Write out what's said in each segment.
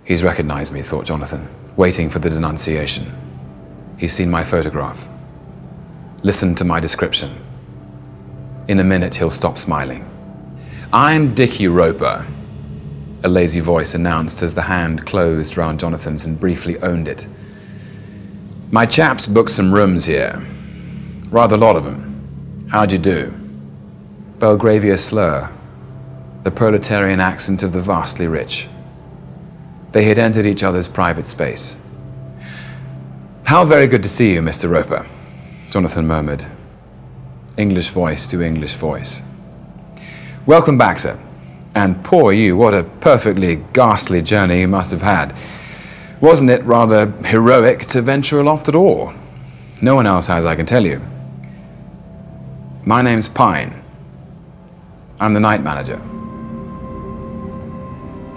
He's recognized me, thought Jonathan, waiting for the denunciation. He's seen my photograph. Listened to my description. In a minute, he'll stop smiling. I'm Dickie Roper, a lazy voice announced as the hand closed round Jonathan's and briefly owned it. My chap's booked some rooms here. Rather a lot of them. How'd you do? Belgravia slur, the proletarian accent of the vastly rich. They had entered each other's private space. How very good to see you, Mr. Roper, Jonathan murmured. English voice to English voice. Welcome back, sir. And poor you, what a perfectly ghastly journey you must have had. Wasn't it rather heroic to venture aloft at all? No one else has, I can tell you. My name's Pine. I'm the night manager.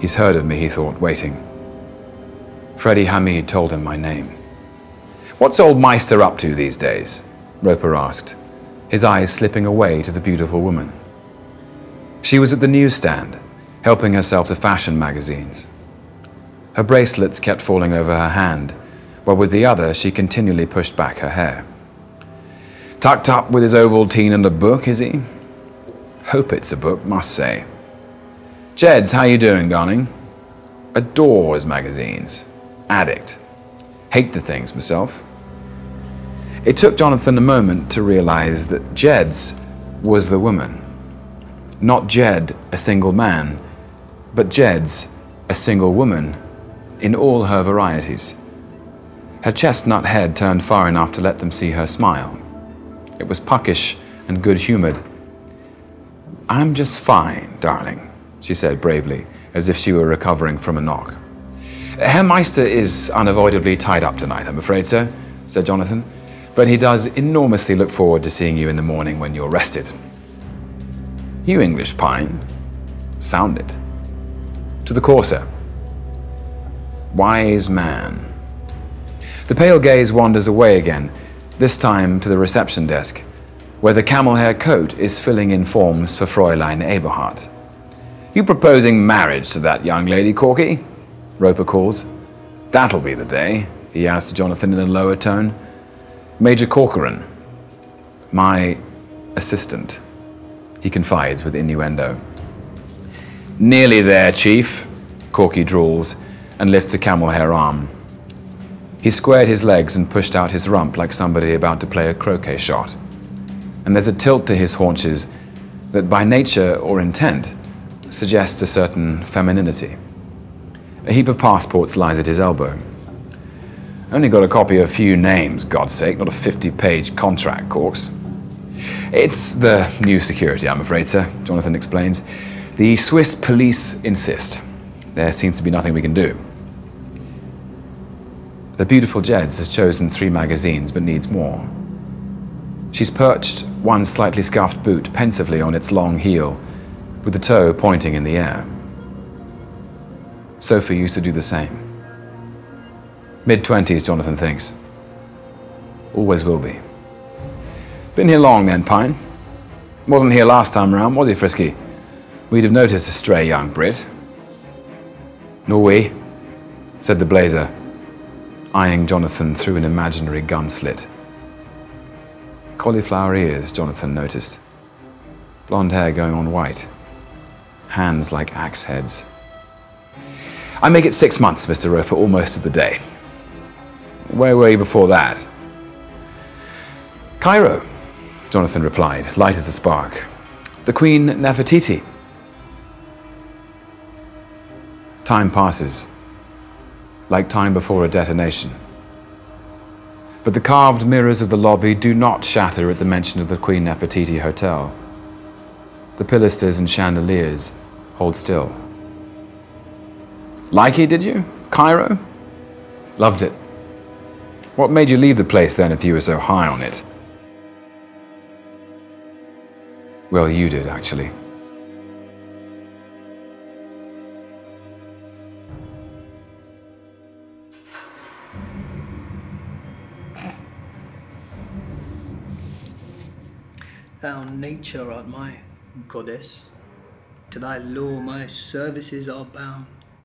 He's heard of me, he thought, waiting. Freddie Hamid told him my name. What's old Meister up to these days? Roper asked, his eyes slipping away to the beautiful woman. She was at the newsstand, helping herself to fashion magazines. Her bracelets kept falling over her hand, while with the other she continually pushed back her hair. Tucked up with his Ovaltine and a book, is he? Hope it's a book, must say. Jeds, how you doing, darling? Adores magazines. Addict. Hate the things myself. It took Jonathan a moment to realize that Jeds was the woman. Not Jed, a single man, but Jeds, a single woman, in all her varieties. Her chestnut head turned far enough to let them see her smile. It was puckish and good-humored. I'm just fine, darling, she said bravely, as if she were recovering from a knock. Herr Meister is unavoidably tied up tonight, I'm afraid, sir, said Jonathan, but he does enormously look forward to seeing you in the morning when you're rested. You English, Pine. Sound it. To the courser. Wise man. The pale gaze wanders away again, this time to the reception desk, where the camel hair coat is filling in forms for Fräulein Eberhardt. You proposing marriage to that young lady, Corky? Roper calls. That'll be the day, he asks Jonathan in a lower tone. Major Corcoran. My assistant, he confides with innuendo. Nearly there, Chief, Corky drawls and lifts a camel hair arm. He squared his legs and pushed out his rump like somebody about to play a croquet shot. And there's a tilt to his haunches that by nature or intent suggests a certain femininity. A heap of passports lies at his elbow. Only got a copy of a few names, God's sake, not a 50-page contract, Corks. It's the new security, I'm afraid, sir, Jonathan explains. The Swiss police insist. There seems to be nothing we can do. The beautiful Jeds has chosen 3 magazines, but needs more. She's perched one slightly scuffed boot pensively on its long heel, with the toe pointing in the air. Sophie used to do the same. Mid-20s, Jonathan thinks. Always will be. Been here long then, Pine? Wasn't here last time round, was he, Frisky? We'd have noticed a stray young Brit. Nor we, said the blazer, eyeing Jonathan through an imaginary gun slit. Cauliflower ears, Jonathan noticed. Blonde hair going on white. Hands like axe heads. I make it 6 months, Mr. Roper, almost to the day. Where were you before that? Cairo, Jonathan replied, light as a spark. The Queen Nefertiti. Time passes, like time before a detonation. But the carved mirrors of the lobby do not shatter at the mention of the Queen Nefertiti Hotel. The pilasters and chandeliers hold still. Like it, did you? Cairo? Loved it. What made you leave the place then if you were so high on it? Well, you did, actually. Thou nature art my goddess. To thy law my services are bound.